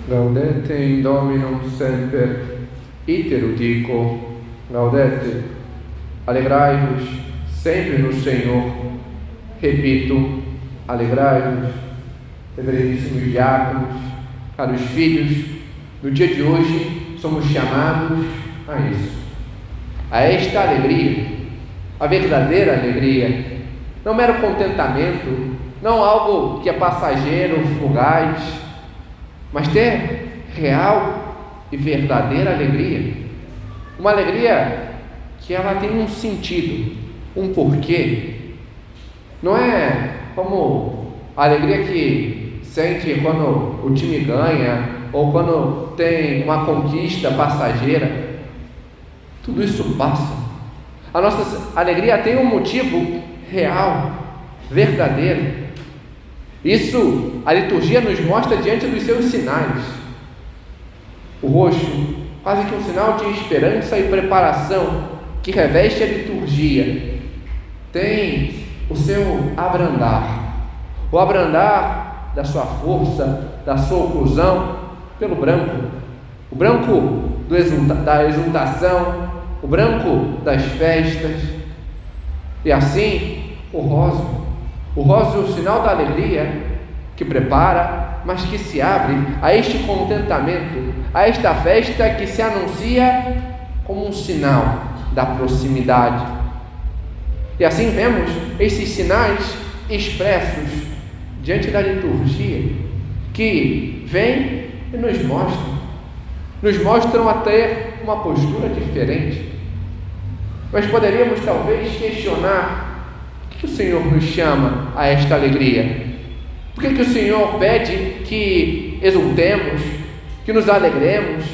Gaudete in Dominum semper, iter dico, gaudete, alegrai-vos sempre no Senhor. Repito, alegrai-vos. Reverendíssimos diáconos, caros filhos, no dia de hoje somos chamados a isso, a esta alegria, a verdadeira alegria, não mero contentamento, não algo que é passageiro, fugaz, mas ter real e verdadeira alegria, uma alegria que ela tem um sentido, um porquê. Não é como a alegria que sente quando o time ganha ou quando tem uma conquista passageira. Tudo isso passa. A nossa alegria tem um motivo real, verdadeiro. Isso a liturgia nos mostra diante dos seus sinais. O roxo, quase que um sinal de esperança e preparação que reveste a liturgia, tem o seu abrandar, o abrandar da sua força, da sua oclusão pelo branco, o branco da exultação, o branco das festas, e assim o rosa é o sinal da alegria que prepara, mas que se abre a este contentamento, a esta festa que se anuncia como um sinal da proximidade. E assim vemos esses sinais expressos diante da liturgia, que vêm e nos mostram a ter uma postura diferente. Mas poderíamos talvez questionar: por que o Senhor nos chama a esta alegria? Por que o Senhor pede que exultemos, que nos alegremos?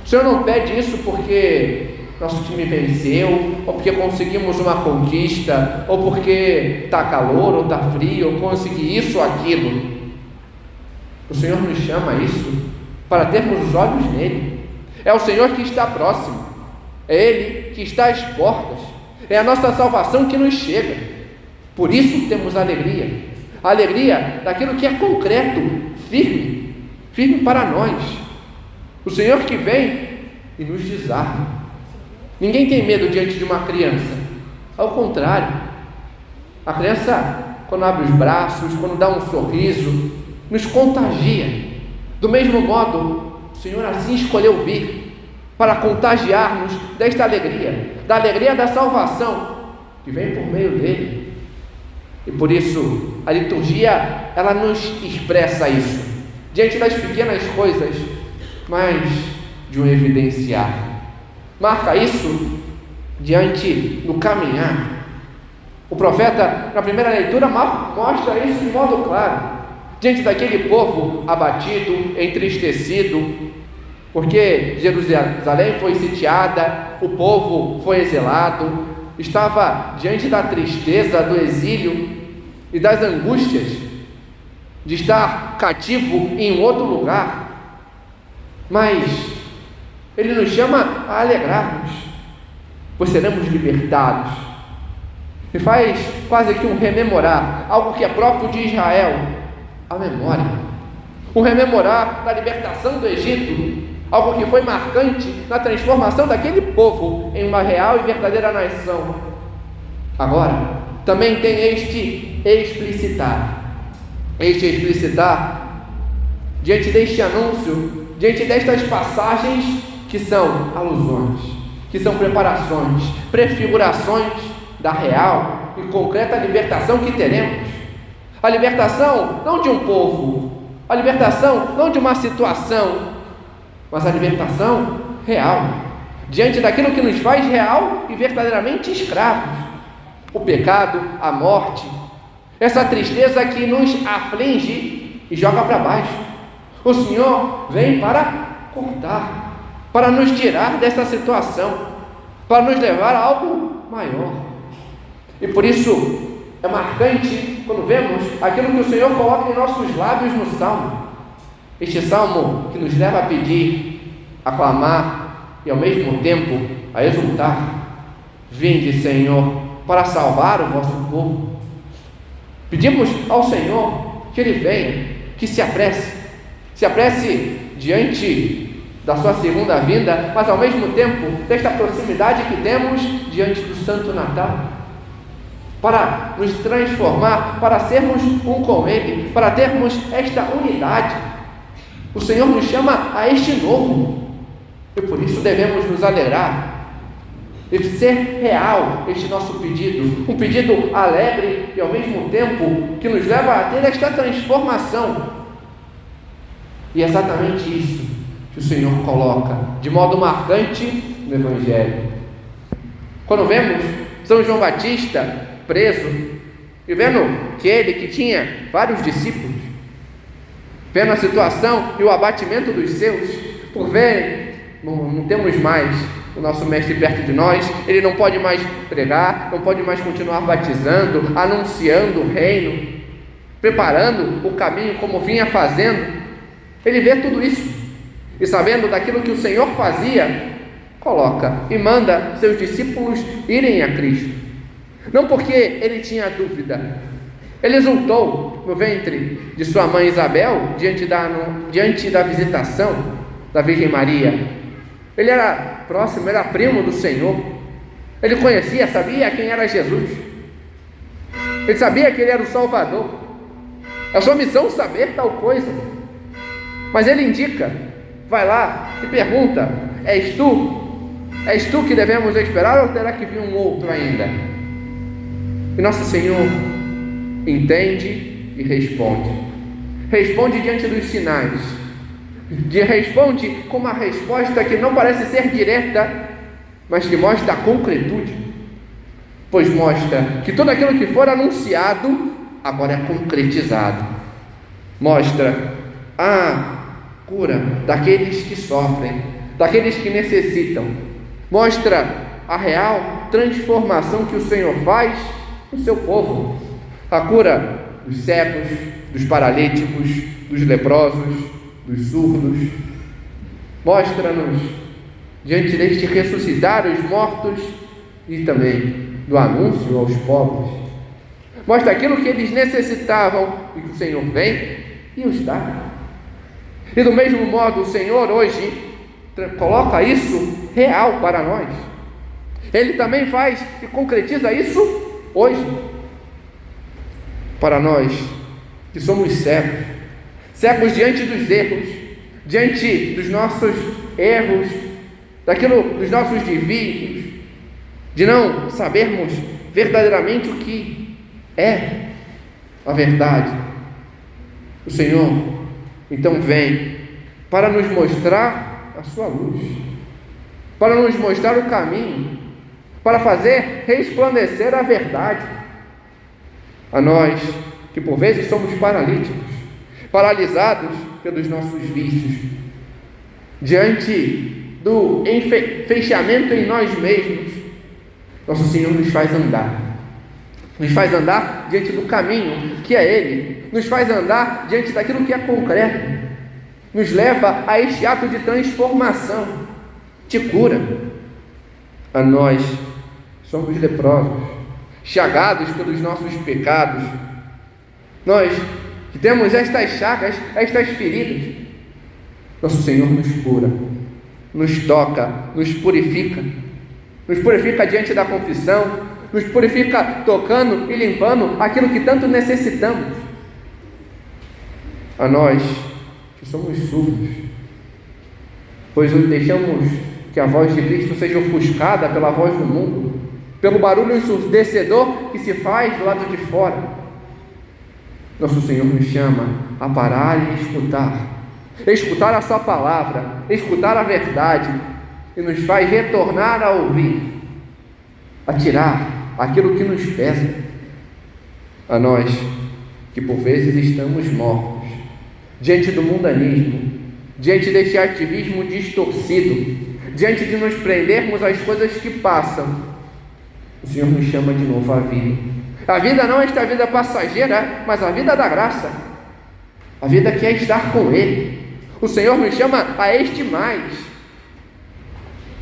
O Senhor não pede isso porque nosso time venceu, ou porque conseguimos uma conquista, ou porque está calor, ou está frio, ou consegui isso ou aquilo. O Senhor nos chama a isso para termos os olhos nele. É o Senhor que está próximo, é Ele que está às portas, é a nossa salvação que nos chega. Por isso temos alegria, a alegria daquilo que é concreto, firme para nós. O Senhor que vem e nos desarma. Ninguém tem medo diante de uma criança, ao contrário, a criança, quando abre os braços, quando dá um sorriso, nos contagia. Do mesmo modo, o Senhor assim escolheu vir para contagiar-nos desta alegria, da alegria da salvação que vem por meio dele. E por isso a liturgia, ela nos expressa isso diante das pequenas coisas, mas de um evidenciar. Marca isso diante do caminhar. O profeta, na primeira leitura, mostra isso de modo claro, diante daquele povo abatido, entristecido, porque Jerusalém foi sitiada, o povo foi exilado, estava diante da tristeza do exílio e das angústias de estar cativo em outro lugar. Mas Ele nos chama a alegrarmos, pois seremos libertados. E faz quase que um rememorar, algo que é próprio de Israel, a memória. Um rememorar da libertação do Egito, algo que foi marcante na transformação daquele povo em uma real e verdadeira nação. Agora, também tem este explicitar, diante deste anúncio, diante destas passagens que são alusões, que são preparações, prefigurações da real e concreta libertação que teremos. A libertação não de um povo, a libertação não de uma situação, mas a libertação real, diante daquilo que nos faz real e verdadeiramente escravos. O pecado, a morte, essa tristeza que nos aflige e joga para baixo. O Senhor vem para cortar, para nos tirar dessa situação, para nos levar a algo maior. E por isso é marcante quando vemos aquilo que o Senhor coloca em nossos lábios no Salmo. Este Salmo que nos leva a pedir, a clamar e ao mesmo tempo a exultar: vinde, Senhor, para salvar o vosso povo. Pedimos ao Senhor que Ele venha, que se apresse, Se apresse diante da sua segunda vinda, mas ao mesmo tempo desta proximidade que temos diante do Santo Natal, para nos transformar, para sermos um com Ele, para termos esta unidade. O Senhor nos chama a este novo, e por isso devemos nos alegrar e ser real este nosso pedido, um pedido alegre e ao mesmo tempo que nos leva a ter esta transformação. E é exatamente isso que o Senhor coloca de modo marcante no Evangelho. Quando vemos São João Batista preso, e vendo que ele, que tinha vários discípulos, vendo a situação e o abatimento dos seus, por verem, não temos mais o nosso mestre perto de nós, ele não pode mais pregar, não pode mais continuar batizando, anunciando o reino, preparando o caminho como vinha fazendo. Ele vê tudo isso, e sabendo daquilo que o Senhor fazia, coloca e manda seus discípulos irem a Cristo. Não porque ele tinha dúvida, ele exultou no ventre de sua mãe Isabel, diante da visitação da Virgem Maria. Ele era próximo, era primo do Senhor, ele conhecia, sabia quem era Jesus, ele sabia que ele era o Salvador. É sua missão saber tal coisa, mas ele indica, vai lá e pergunta: és tu que devemos esperar, ou terá que vir um outro ainda? E nosso Senhor entende e responde diante dos sinais, responde com uma resposta que não parece ser direta, mas que mostra a concretude, pois mostra que tudo aquilo que for anunciado agora é concretizado. Mostra a cura daqueles que sofrem, daqueles que necessitam. Mostra a real transformação que o Senhor faz no seu povo. A cura dos cegos, dos paralíticos, dos leprosos, dos surdos. Mostra-nos, diante deste ressuscitar os mortos e também do anúncio aos pobres. Mostra aquilo que eles necessitavam e que o Senhor vem e os dá. E do mesmo modo o Senhor hoje coloca isso real para nós. Ele também faz e concretiza isso hoje para nós que somos cegos diante dos erros, diante dos nossos erros, dos nossos desvios, de não sabermos verdadeiramente o que é a verdade. O Senhor então vem para nos mostrar a sua luz, para nos mostrar o caminho, para fazer resplandecer a verdade. A nós que por vezes somos paralíticos, paralisados pelos nossos vícios, diante do fechamento em nós mesmos, nosso Senhor nos faz andar diante do caminho que é Ele, nos faz andar diante daquilo que é concreto, nos leva a este ato de transformação, de cura. A nós somos leprosos, chagados pelos nossos pecados, nós que temos estas chagas, estas feridas, nosso Senhor nos cura, nos toca, nos purifica diante da confissão, nos purifica tocando e limpando aquilo que tanto necessitamos. A nós que somos surdos, pois deixamos que a voz de Cristo seja ofuscada pela voz do mundo, pelo barulho ensurdecedor que se faz do lado de fora. Nosso Senhor nos chama a parar e escutar a sua palavra, escutar a verdade, e nos faz retornar a ouvir, a tirar aquilo que nos pesa. A nós que por vezes estamos mortos diante do mundanismo, diante deste ativismo distorcido, diante de nos prendermos às coisas que passam, o Senhor nos chama de novo à vida. A vida não é esta vida passageira, mas a vida da graça, a vida que é estar com Ele. O Senhor nos chama a este mais.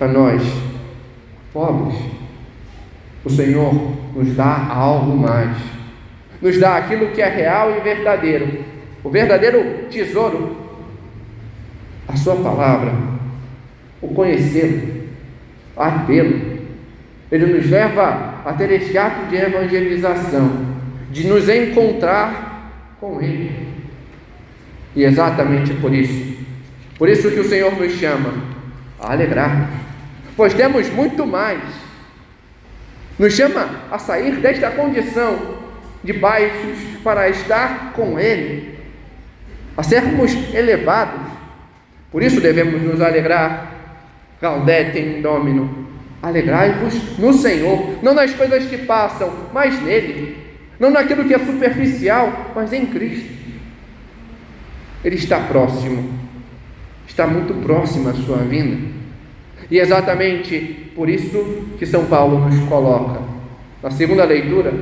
A nós, pobres, o Senhor nos dá algo mais, nos dá aquilo que é real e verdadeiro, o verdadeiro tesouro, a sua palavra, o conhecê-lo, a tê-lo. Ele nos leva a ter este ato de evangelização, de nos encontrar com Ele. E exatamente por isso que o Senhor nos chama a alegrar-nos, pois temos muito mais. Nos chama a sair desta condição de baixos para estar com Ele, a sermos elevados. Por isso devemos nos alegrar. Gaudete in Domino. Alegrai-vos no Senhor, não nas coisas que passam, mas nele. Não naquilo que é superficial, mas em Cristo. Ele está próximo, está muito próximo à sua vinda. E exatamente por isso que São Paulo nos coloca, na segunda leitura,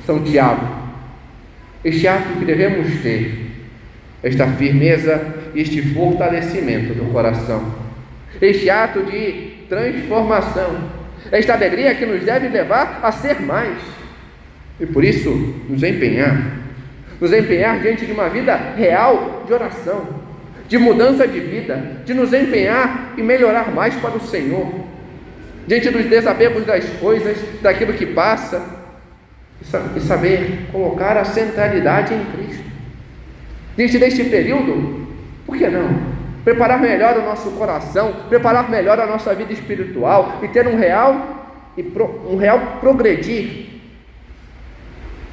São Tiago, este ato que devemos ter, esta firmeza e este fortalecimento do coração, este ato de transformação, esta alegria que nos deve levar a ser mais, e por isso nos empenhar diante de uma vida real de oração, de mudança de vida, de nos empenhar e melhorar mais para o Senhor, diante dos desapegos das coisas, daquilo que passa, e saber colocar a centralidade em Cristo. Diante deste período, por que não? Preparar melhor o nosso coração, preparar melhor a nossa vida espiritual e ter um real progredir.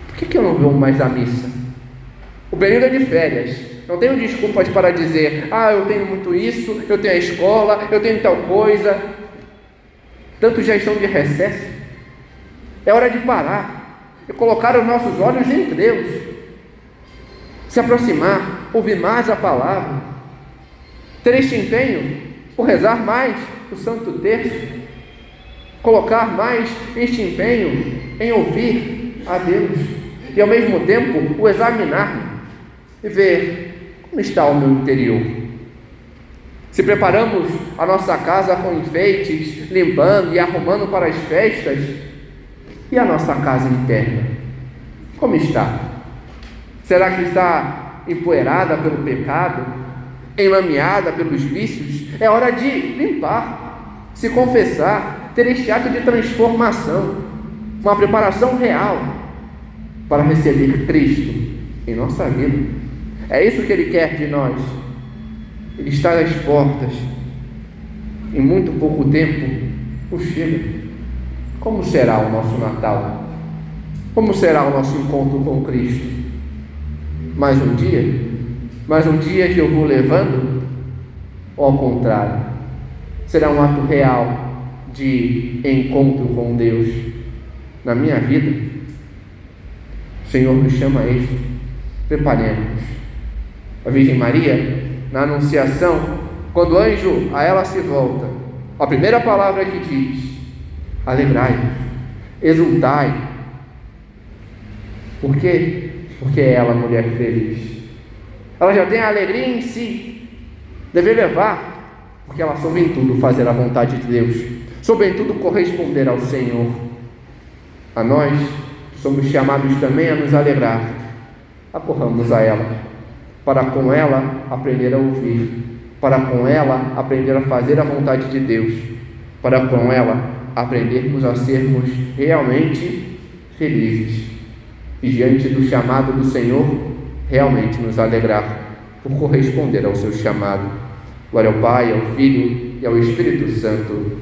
Por que eu não vou mais à missa? O período é de férias, não tenho desculpas para dizer, eu tenho muito isso, eu tenho a escola, eu tenho tal coisa. Tantos já estão de recesso. É hora de parar e colocar os nossos olhos em Deus, se aproximar, ouvir mais a palavra, ter este empenho por rezar mais o Santo Terço, colocar mais este empenho em ouvir a Deus e ao mesmo tempo o examinar e ver como está o meu interior. Se preparamos a nossa casa com enfeites, limpando e arrumando para as festas, e a nossa casa interna, como está? Será que está empoeirada pelo pecado, enlameada pelos vícios? É hora de limpar, se confessar, ter este ato de transformação, uma preparação real para receber Cristo em nossa vida. É isso que Ele quer de nós. Ele está às portas. Em muito pouco tempo o chega. Como será o nosso Natal? Como será o nosso encontro com Cristo? Mais um dia que eu vou levando? Ou ao contrário, será um ato real de encontro com Deus na minha vida? O Senhor nos chama a isso. Preparemos. A Virgem Maria, na Anunciação, quando o anjo a ela se volta, a primeira palavra que diz: alegrai-vos, exultai. Por quê? Porque é ela, mulher feliz. Ela já tem a alegria em si, deve levar, porque ela soube em tudo fazer a vontade de Deus, soube em tudo corresponder ao Senhor. A nós somos chamados também a nos alegrar. Acorramos a ela, para com ela aprender a ouvir, para com ela aprender a fazer a vontade de Deus, para com ela aprendermos a sermos realmente felizes e diante do chamado do Senhor realmente nos alegrar por corresponder ao seu chamado. Glória ao Pai, ao Filho e ao Espírito Santo,